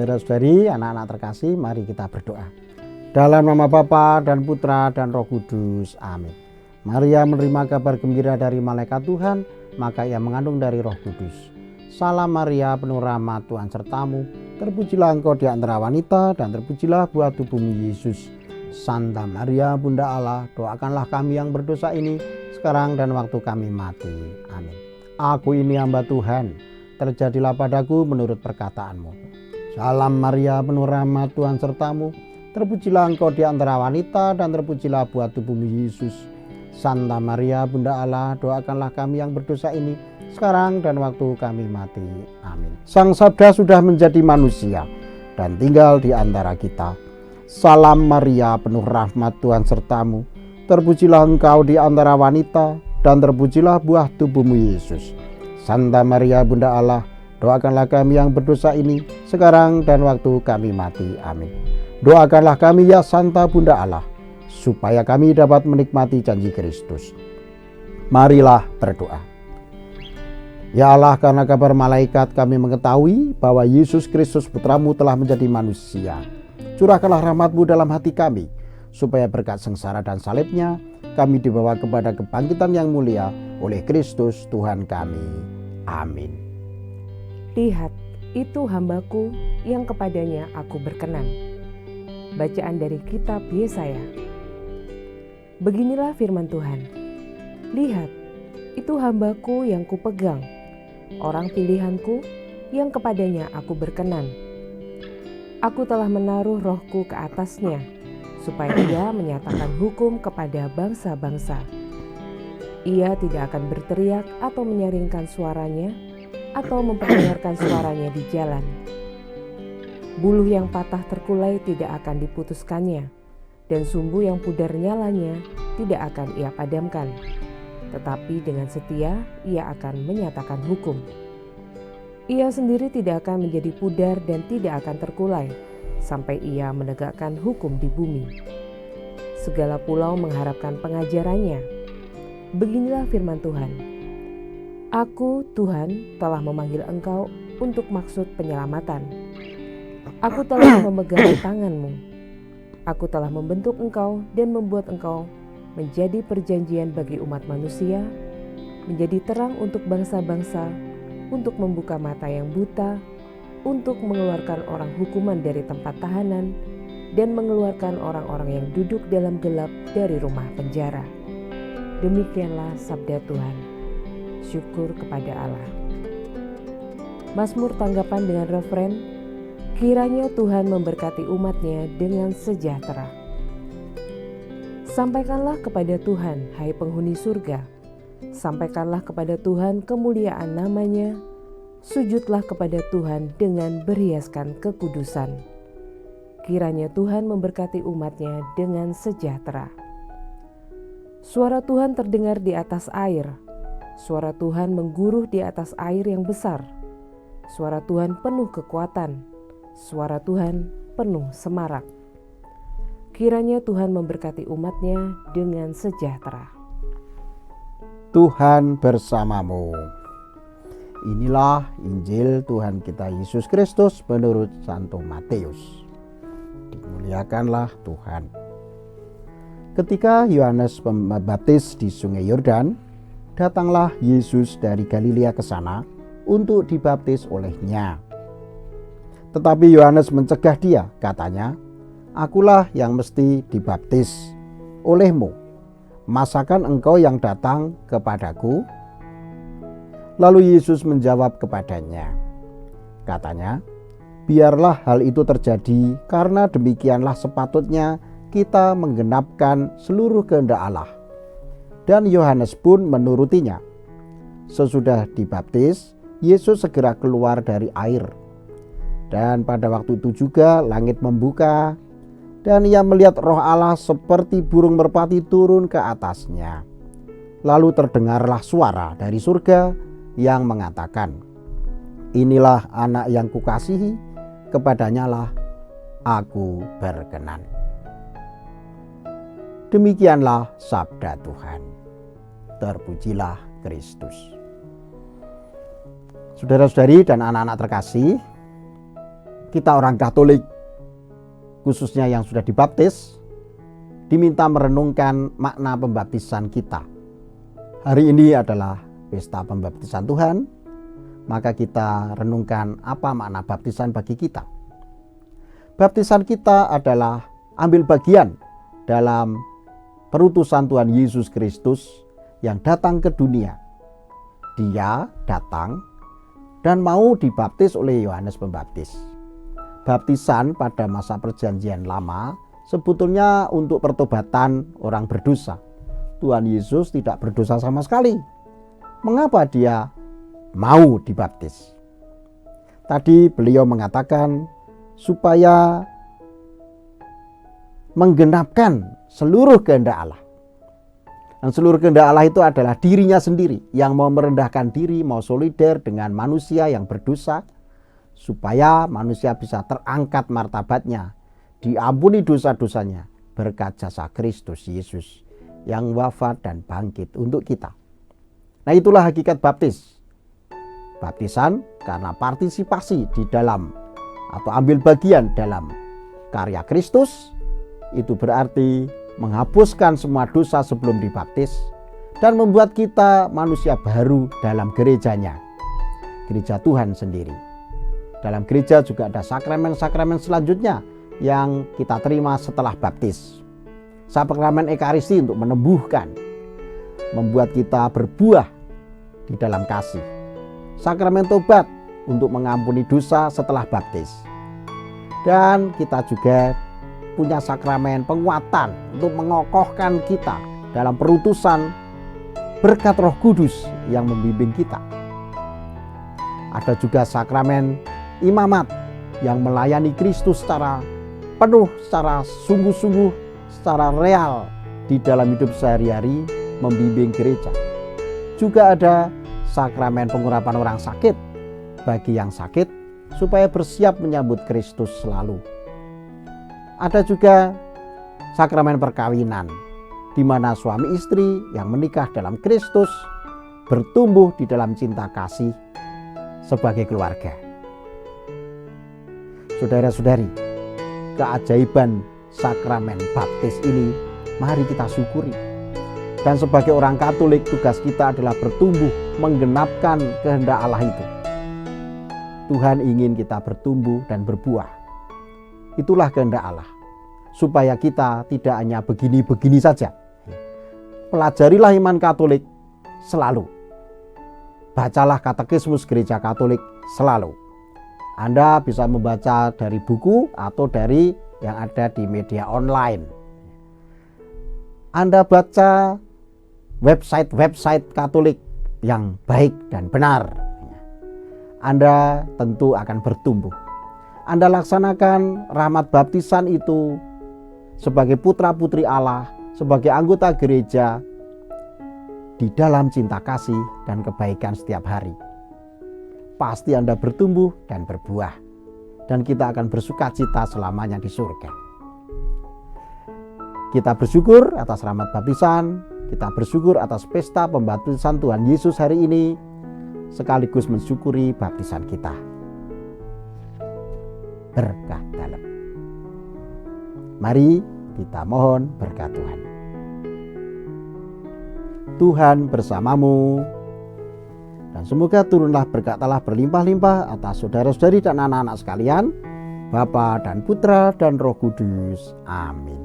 Saudara-saudari, anak-anak terkasih, mari kita berdoa. Dalam nama Bapa dan Putra dan Roh Kudus. Amin. Maria menerima kabar gembira dari malaikat Tuhan, maka ia mengandung dari Roh Kudus. Salam Maria, penuh rahmat, Tuhan sertamu. Terpujilah engkau di antara wanita, dan terpujilah buah tubuhmu Yesus. Santa Maria, Bunda Allah, doakanlah kami yang berdosa ini, sekarang dan waktu kami mati. Amin. Aku ini hamba Tuhan, terjadilah padaku menurut perkataanmu. Salam Maria, penuh rahmat, Tuhan sertamu. Terpujilah engkau di antara wanita, dan terpujilah buah tubuhmu Yesus. Santa Maria, Bunda Allah, doakanlah kami yang berdosa ini, sekarang dan waktu kami mati. Amin. Sang Sabda sudah menjadi manusia dan tinggal di antara kita. Salam Maria, penuh rahmat, Tuhan sertamu. Terpujilah engkau di antara wanita, dan terpujilah buah tubuhmu Yesus. Santa Maria, Bunda Allah, doakanlah kami yang berdosa ini, sekarang dan waktu kami mati. Amin. Doakanlah kami ya Santa Bunda Allah, supaya kami dapat menikmati janji Kristus. Marilah berdoa. Ya Allah, karena kabar malaikat kami mengetahui bahwa Yesus Kristus Putramu telah menjadi manusia. Curahkanlah rahmat-Mu dalam hati kami, supaya berkat sengsara dan salibnya, kami dibawa kepada kebangkitan yang mulia oleh Kristus Tuhan kami. Amin. Lihat, itu hambaku yang kepadanya aku berkenan. Bacaan dari kitab Yesaya. Beginilah firman Tuhan. Lihat, itu hambaku yang kupegang, orang pilihanku yang kepadanya aku berkenan. Aku telah menaruh rohku ke atasnya, supaya ia menyatakan hukum kepada bangsa-bangsa. Ia tidak akan berteriak atau menyaringkan suaranya, atau memperdengarkan suaranya di jalan. Buluh yang patah terkulai tidak akan diputuskannya, dan sumbu yang pudar nyalanya tidak akan ia padamkan. Tetapi dengan setia ia akan menyatakan hukum. Ia sendiri tidak akan menjadi pudar dan tidak akan terkulai, sampai ia menegakkan hukum di bumi. Segala pulau mengharapkan pengajarannya. Beginilah firman Tuhan. Aku, Tuhan, telah memanggil engkau untuk maksud penyelamatan. Aku telah memegang tanganmu. Aku telah membentuk engkau dan membuat engkau menjadi perjanjian bagi umat manusia, menjadi terang untuk bangsa-bangsa, untuk membuka mata yang buta, untuk mengeluarkan orang hukuman dari tempat tahanan, dan mengeluarkan orang-orang yang duduk dalam gelap dari rumah penjara. Demikianlah sabda Tuhan. Syukur kepada Allah. Mazmur tanggapan dengan referen, kiranya Tuhan memberkati umatnya dengan sejahtera. Sampaikanlah kepada Tuhan, hai penghuni surga. Sampaikanlah kepada Tuhan kemuliaan namanya. Sujudlah kepada Tuhan dengan berhiaskan kekudusan. Kiranya Tuhan memberkati umatnya dengan sejahtera. Suara Tuhan terdengar di atas air. Suara Tuhan mengguruh di atas air yang besar. Suara Tuhan penuh kekuatan. Suara Tuhan penuh semarak. Kiranya Tuhan memberkati umatnya dengan sejahtera. Tuhan bersamamu. Inilah Injil Tuhan kita Yesus Kristus menurut Santo Matius. Dimuliakanlah Tuhan. Ketika Yohanes Pembaptis di Sungai Yordan, datanglah Yesus dari Galilea ke sana untuk dibaptis olehnya. Tetapi Yohanes mencegah dia, katanya, "Akulah yang mesti dibaptis olehmu. Masakan engkau yang datang kepadaku?" Lalu Yesus menjawab kepadanya, katanya, "Biarlah hal itu terjadi, karena demikianlah sepatutnya kita menggenapkan seluruh kehendak Allah." Dan Yohanes pun menurutinya. Sesudah dibaptis, Yesus segera keluar dari air. Dan pada waktu itu juga langit membuka, dan ia melihat Roh Allah seperti burung merpati turun ke atasnya. Lalu terdengarlah suara dari surga yang mengatakan, "Inilah anak yang kukasihi, kepadanyalah aku berkenan." Demikianlah sabda Tuhan. Terpujilah Kristus. Saudara-saudari dan anak-anak terkasih, kita orang Katolik, khususnya yang sudah dibaptis, diminta merenungkan makna pembaptisan kita. Hari ini adalah pesta pembaptisan Tuhan, maka kita renungkan apa makna baptisan bagi kita. Baptisan kita adalah ambil bagian dalam perutusan Tuhan Yesus Kristus yang datang ke dunia. Dia datang dan mau dibaptis oleh Yohanes Pembaptis. Baptisan pada masa Perjanjian Lama sebetulnya untuk pertobatan orang berdosa. Tuhan Yesus tidak berdosa sama sekali. Mengapa dia mau dibaptis? Tadi beliau mengatakan supaya menggenapkan seluruh kehendak Allah. Dan seluruh kehendak Allah itu adalah dirinya sendiri yang mau merendahkan diri, mau solider dengan manusia yang berdosa, supaya manusia bisa terangkat martabatnya, diampuni dosa-dosanya berkat jasa Kristus Yesus yang wafat dan bangkit untuk kita. Nah, itulah hakikat baptis. Baptisan karena partisipasi di dalam atau ambil bagian dalam karya Kristus, itu berarti menghapuskan semua dosa sebelum dibaptis dan membuat kita manusia baru dalam gerejanya, gereja Tuhan sendiri. Dalam gereja juga ada sakramen-sakramen selanjutnya yang kita terima setelah baptis. Sakramen Ekaristi untuk menumbuhkan, membuat kita berbuah di dalam kasih. Sakramen Tobat untuk mengampuni dosa setelah baptis. Dan kita juga punya sakramen penguatan untuk mengokohkan kita dalam perutusan berkat Roh Kudus yang membimbing kita. Ada juga sakramen imamat yang melayani Kristus secara penuh, secara sungguh-sungguh, secara real di dalam hidup sehari-hari membimbing gereja. Juga ada sakramen pengurapan orang sakit bagi yang sakit supaya bersiap menyambut Kristus selalu. Ada juga sakramen perkawinan di mana suami istri yang menikah dalam Kristus bertumbuh di dalam cinta kasih sebagai keluarga. Saudara-saudari, keajaiban sakramen baptis ini mari kita syukuri. Dan sebagai orang Katolik, tugas kita adalah bertumbuh menggenapkan kehendak Allah itu. Tuhan ingin kita bertumbuh dan berbuah. Itulah kehendak Allah, supaya kita tidak hanya begini-begini saja. Pelajarilah iman Katolik selalu. Bacalah katekismus Gereja Katolik selalu. Anda bisa membaca dari buku atau dari yang ada di media online. Anda baca website-website Katolik yang baik dan benar. Anda tentu akan bertumbuh. Anda laksanakan rahmat baptisan itu sebagai putra-putri Allah, sebagai anggota gereja di dalam cinta kasih dan kebaikan setiap hari. Pasti Anda bertumbuh dan berbuah. Dan kita akan bersukacita selamanya di surga. Kita bersyukur atas rahmat baptisan, kita bersyukur atas pesta pembaptisan Tuhan Yesus hari ini, sekaligus mensyukuri baptisan kita. Berkah dalam. Mari kita mohon berkat Tuhan. Tuhan bersamamu, dan semoga turunlah berkat Allah berlimpah-limpah atas saudara-saudari dan anak-anak sekalian, Bapa dan Putra dan Roh Kudus. Amin.